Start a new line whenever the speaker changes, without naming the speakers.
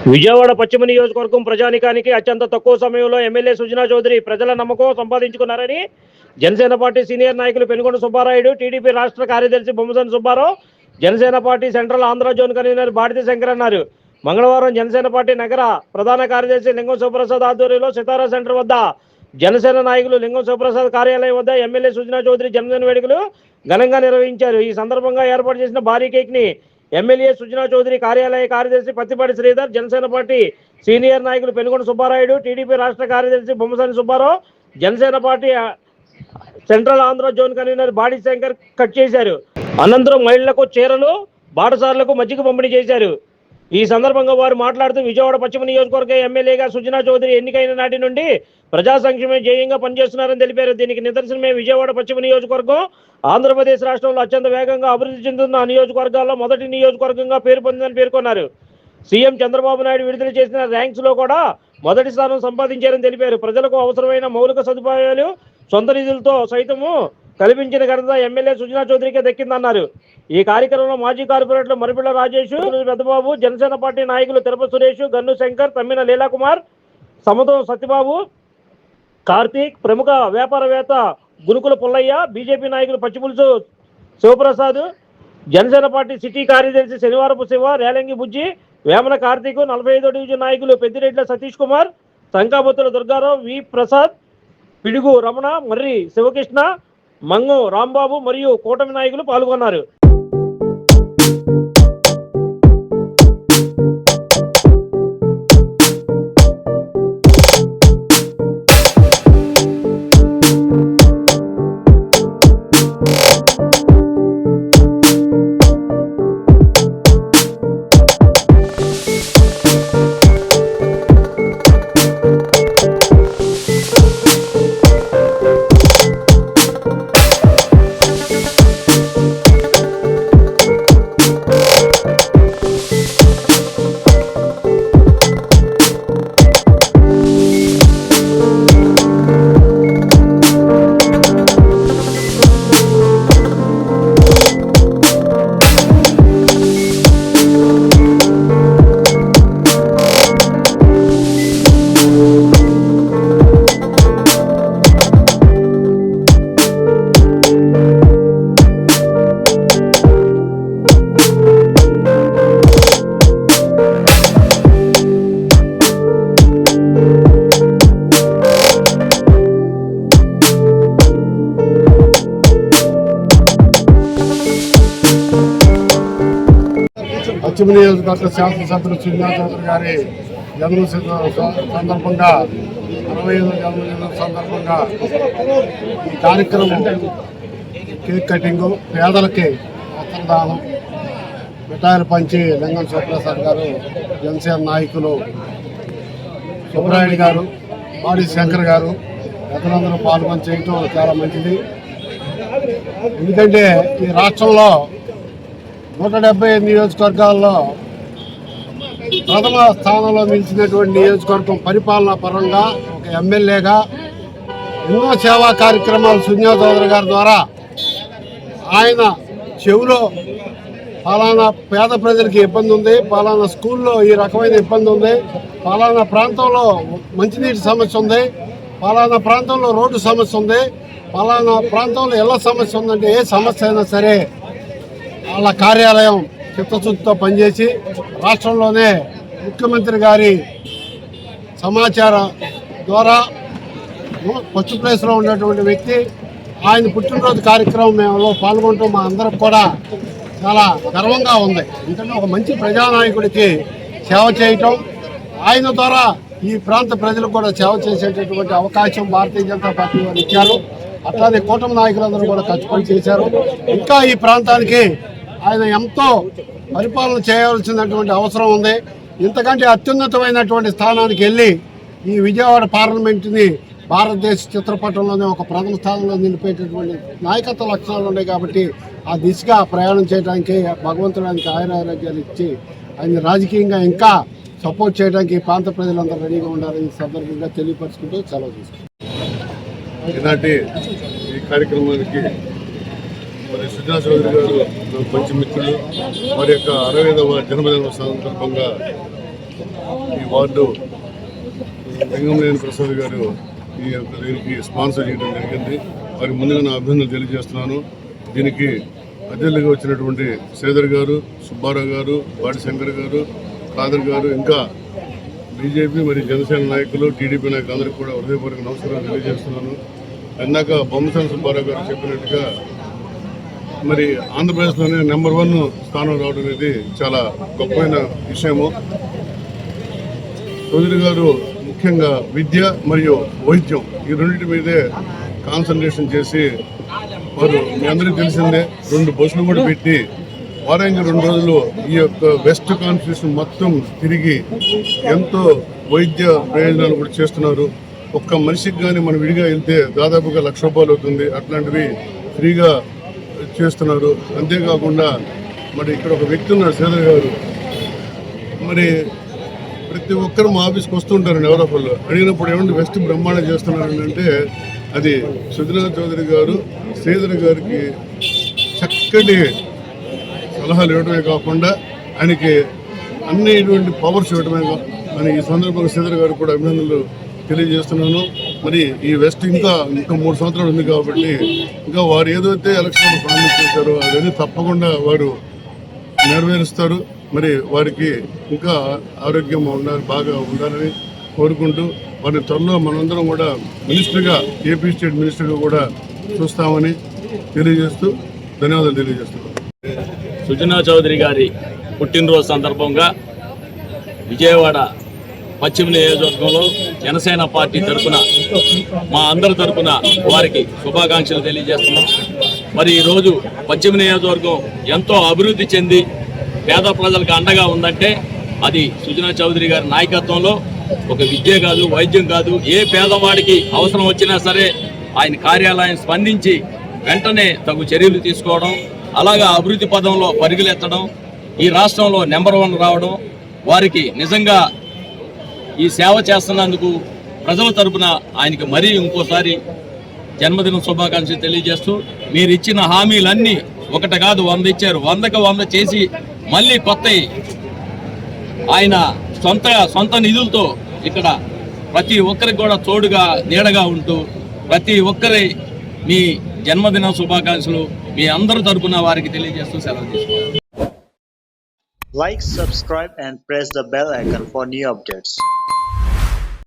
విజయవాడ పశ్చిమ నియోజకవర్గం ప్రజానికానికి అత్యంత తక్కువ సమయంలో ఎమ్మెల్యే సుజనా చౌదరి ప్రజల నమ్మకం సంపాదించుకున్నారని జనసేన పార్టీ సీనియర్ నాయకులు పెనుగొండ సుబ్బారాయుడు, టీడీపీ రాష్ట్ర కార్యదర్శి Bommasani Subbarao, Janasena party central Andhra zone convener Baditi Shankar అన్నారు. మంగళవారం జనసేన పార్టీ నగర ప్రధాన కార్యదర్శి లింగం శివప్రసాద్ ఆధ్వర్యంలో సితారా సెంటర్ వద్ద జనసేన నాయకులు లింగం శివప్రసాద్ కార్యాలయం వద్ద ఎమ్మెల్యే సుజనా చౌదరి జన్మదిన వేడుకలు ఘనంగా నిర్వహించారు. ఈ సందర్భంగా ఏర్పాటు చేసిన భారీ కేక్ ని ఎమ్మెల్యే సుజనా చౌదరి కార్యాలయ కార్యదర్శి పత్తిపాటి శ్రీధర్, జనసేన పార్టీ సీనియర్ నాయకులు పెనుగొండ సుబ్బారాయుడు, టీడీపీ రాష్ట్ర కార్యదర్శి Bommasani Subbarao, Janasena party central Andhra zone convener body Shankar cut చేశారు. అనంతరం మహిళలకు చీరలు, బాటసార్లకు మజ్జిగ పంపిణీ చేశారు. ఈ సందర్భంగా వారు మాట్లాడుతూ విజయవాడ పశ్చిమ నియోజకవర్గ ఎమ్మెల్యేగా సుజనా చౌదరి ఎన్నికైన నాటి నుండి ప్రజా సంక్షేమ ధ్యేయంగా పనిచేస్తున్నారని తెలిపారు. దీనికి నిదర్శనమే విజయవాడ పశ్చిమ నియోజకవర్గం ఆంధ్రప్రదేశ్ రాష్ట్రంలో అత్యంత వేగంగా అభివృద్ధి చెందుతున్న నియోజకవర్గాల్లో మొదటి నియోజకవర్గంగా పేరు పొందిందని పేర్కొన్నారు. సీఎం చంద్రబాబు నాయుడు విడుదల చేసిన ర్యాంక్స్ లో కూడా మొదటి స్థానం సంపాదించారని తెలిపారు. ప్రజలకు అవసరమైన మౌలిక సదుపాయాలు సొంత నిధులతో సైతము కల్పించిన ఘనత ఎమ్మెల్యే సుజనా చౌదరికి దక్కిందన్నారు. ఈ కార్యక్రమంలో మాజీ కార్పొరేటర్లు మరిపిళ్ల రాజేష్, పెద్దబాబు, జనసేన పార్టీ నాయకులు తిరుపతి సురేష్, గన్ను శంకర్, తమ్మిన లీలాకుమార్, సమతో సత్యబాబు, కార్తీక్, ప్రముఖ వ్యాపారవేత్త గునుకుల పుల్లయ్య, బీజేపీ నాయకులు పచ్చిపులుసు శివప్రసాద్, జనసేన పార్టీ సిటీ కార్యదర్శి శనివారపు శివ, రేలంగి బుజ్జి, వేమన కార్తీక్, 45వ డివిజన్ నాయకులు పెద్దిరెడ్ల సతీష్ కుమార్, సంకాబత్తుల దుర్గారావు, వి ప్రసాద్, పిడుగు రమణ, మర్రి శివకృష్ణ, మంగు రాంబాబు మరియు కూటమి నాయకులు పాల్గొన్నారు.
పశ్చిమ నియోజకవర్గ శాసనసభ్యులు సుజనా చౌదరి గారి జన్మదిన సందర్భంగా 65వ జన్మదిన సందర్భంగా ఈ కార్యక్రమం కేక్ కటింగు, పేదలకి వస్త్రదానం, మిఠాయిలు పంచి లింగం శివప్రసాద్ గారు, జనసేన నాయకులు సుబ్రాయుడు గారు, బాడి శంకర్ గారు పెద్దలందరూ పాల్గొని చేయటం చాలా మంచిది. ఎందుకంటే ఈ రాష్ట్రంలో 175 నియోజకవర్గాల్లో ప్రథమ స్థానంలో నిలిచినటువంటి నియోజకవర్గం పరిపాలనా పరంగా ఒక ఎమ్మెల్యేగా ఎన్నో సేవా కార్యక్రమాలు సుజనా చౌదరి గారి ద్వారా ఆయన చెవులో పలానా పేద ప్రజలకి ఇబ్బంది ఉంది, పలానా స్కూల్లో ఈ రకమైన ఇబ్బంది ఉంది, పలానా ప్రాంతంలో మంచినీటి సమస్య ఉంది, పలానా ప్రాంతంలో రోడ్డు సమస్య ఉంది, పలానా ప్రాంతంలో ఇళ్ల సమస్య ఉందంటే ఏ సమస్య అయినా సరే వాళ్ళ కార్యాలయం చిత్తశుద్ధితో పనిచేసి రాష్ట్రంలోనే ముఖ్యమంత్రి గారి సమాచారం ద్వారా ఫస్ట్ ప్లేస్లో ఉన్నటువంటి వ్యక్తి. ఆయన పుట్టినరోజు కార్యక్రమంలో పాల్గొనడం మా అందరికి కూడా చాలా గర్వంగా ఉంది. ఎందుకంటే ఒక మంచి ప్రజానాయకుడికి సేవ చేయటం, ఆయన ద్వారా ఈ ప్రాంత ప్రజలకు కూడా సేవ చేసేటటువంటి అవకాశం భారతీయ జనతా పార్టీ వారు ఇచ్చారు. అట్లానే కూటమి నాయకులందరూ కూడా ఖర్చు చేశారు. ఇంకా ఈ ప్రాంతానికి ఆయన ఎంతో పరిపాలన చేయవలసినటువంటి అవసరం ఉంది. ఇంతకంటే అత్యున్నతమైనటువంటి స్థానానికి వెళ్ళి ఈ విజయవాడ పార్లమెంటుని భారతదేశ చిత్రపటంలోనే ఒక ప్రథమ స్థానంలో నిలిపేటటువంటి నాయకత్వ లక్షణాలు ఉన్నాయి. కాబట్టి ఆ దిశగా ప్రయాణం చేయడానికి భగవంతుడు ఆయనకి ఆయురారోగ్యాలు ఇచ్చి ఆయన రాజకీయంగా ఇంకా సపోర్ట్ చేయడానికి ప్రాంత ప్రజలందరూ రెడీగా ఉండాలని ఈ సందర్భంగా తెలియపరుచుకుంటూ సెలవు తీసుకుంటాం.
ఈనాటి ఈ కార్యక్రమానికి మరి సుజనా చౌదరి గారు మంచి మిత్రులు, వారి యొక్క 65వ జన్మదిన సందర్భంగా ఈ వార్డు లింగంనేని ప్రసాద్ గారు ఈ యొక్క దీనికి స్పాన్సర్ చేయడం జరిగింది. వారికి ముందుగా నా అభినందనలు తెలియజేస్తున్నాను. దీనికి అతిథులుగా వచ్చినటువంటి శ్రీధర్ గారు, సుబ్బారావు గారు, వాడి శంకర్ గారు, ఖాదర్ గారు, ఇంకా బీజేపీ మరియు జనసేన నాయకులు, టీడీపీ నాయకులు అందరికీ కూడా హృదయపూర్వక నమస్కారాలు తెలియజేస్తున్నాను. ఇందాక బొమ్మసాని సుబ్బారావు గారు చెప్పినట్టుగా మరి ఆంధ్రప్రదేశ్లోనే నెంబర్ 1 స్థానం రావడం అనేది చాలా గొప్పమైన విషయము. చౌదరి గారు ముఖ్యంగా విద్య మరియు వైద్యం ఈ రెండింటి మీదే కాన్సన్ట్రేషన్ చేసి వారు మీ అందరికీ తెలిసిందే 2 బస్సులు కూడా పెట్టి వారానికి 2 రోజులు ఈ యొక్క వెస్ట్ కాన్స్టిట్యూషన్ మొత్తం తిరిగి ఎంతో వైద్య ప్రయోజనాలు కూడా చేస్తున్నారు. ఒక్క మనిషికి కానీ మనం విడిగా వెళ్తే దాదాపుగా ₹1,00,000 అవుతుంది. అట్లాంటివి ఫ్రీగా చేస్తున్నారు. అంతేకాకుండా మరి ఇక్కడ ఒక వ్యక్తి ఉన్నారు శ్రీధర్ గారు. మరి ప్రతి ఒక్కరు మా ఆఫీస్కి వస్తుంటారండి. ఎవరో ఒకళ్ళు అడిగినప్పుడు ఏమంటే వెస్ట్ బ్రహ్మాండం చేస్తున్నారని అంటే అది సుజనా చౌదరి గారు శ్రీధర్ గారికి చక్కటి సలహాలు ఇవ్వడమే కాకుండా ఆయనకి అన్ని ఇటువంటి పవర్స్ ఇవ్వడమే అని ఈ సందర్భంగా శ్రీధర్ గారు కూడా అభినందనలు తెలియజేస్తున్నాను. మరి ఈ వెస్ట్ ఇంకా 3 సంవత్సరాలు ఉంది కాబట్టి ఇంకా వారు ఏదైతే ఎలక్షన్ ప్రామిస్ చేశారో అవన్నీ తప్పకుండా వారు నెరవేరుస్తారు. మరి వారికి ఇంకా ఆరోగ్యం ఉండాలి, బాగా ఉండాలని కోరుకుంటూ వారిని త్వరలో మనందరం కూడా మినిస్టర్గా, ఏపీ స్టేట్ మినిస్టర్గా కూడా చూస్తామని తెలియజేస్తూ ధన్యవాదాలు తెలియజేస్తున్నాను.
సుజనా చౌదరి గారి పుట్టినరోజు సందర్భంగా విజయవాడ పశ్చిమ నియోజకవర్గంలో జనసేన పార్టీ తరఫున మా అందరి తరఫున వారికి శుభాకాంక్షలు తెలియజేస్తున్నాం. మరి ఈరోజు పశ్చిమ నియోజకవర్గం ఎంతో అభివృద్ధి చెంది పేద ప్రజలకు అండగా ఉందంటే అది సుజనా చౌదరి గారి నాయకత్వంలో. ఒక విద్య కాదు, వైద్యం కాదు, ఏ పేదవాడికి అవసరం వచ్చినా సరే ఆయన కార్యాలయం స్పందించి వెంటనే తగు చర్యలు తీసుకోవడం, అలాగా అభివృద్ధి పదంలో పరుగులెత్తడం, ఈ రాష్ట్రంలో నెంబర్ 1 రావడం, వారికి నిజంగా ఈ సేవ చేస్తున్నందుకు ప్రజల తరపున ఆయనకి మరీ ఇంకోసారి జన్మదిన శుభాకాంక్షలు తెలియజేస్తూ మీరు ఇచ్చిన హామీలన్నీ ఒకటి కాదు 100 ఇచ్చారు. 100కి 100 చేసి మళ్ళీ కొత్త ఆయన సొంత నిధులతో ఇక్కడ ప్రతి ఒక్కరికి కూడా తోడుగా నీడగా ఉంటూ ప్రతి ఒక్కరి మీ జన్మదిన శుభాకాంక్షలు మీ అందరి తరపున వారికి తెలియజేస్తూ సెలవు తీసుకుంటాం.
Like, subscribe and press the bell icon for new updates.